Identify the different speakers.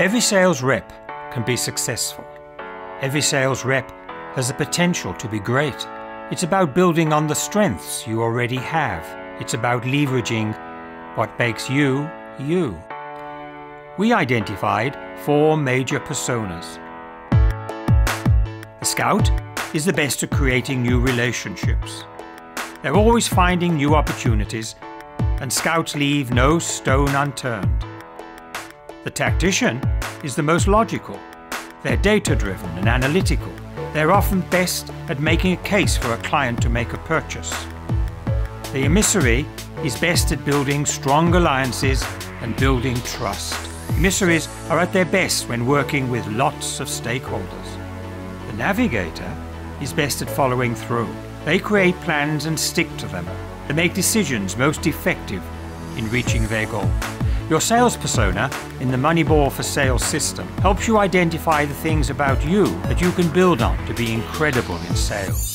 Speaker 1: Every sales rep can be successful. Every sales rep has the potential to be great. It's about building on the strengths you already have. It's about leveraging what makes you, you. We identified 4 major personas. The Scout is the best at creating new relationships. They're always finding new opportunities, and Scouts leave no stone unturned. The Tactician is the most logical. They're data-driven and analytical. They're often best at making a case for a client to make a purchase. The Emissary is best at building strong alliances and building trust. Emissaries are at their best when working with lots of stakeholders. The Navigator is best at following through. They create plans and stick to them. They make decisions most effective in reaching their goal. Your sales persona in the Moneyball for Sales system helps you identify the things about you that you can build on to be incredible in sales.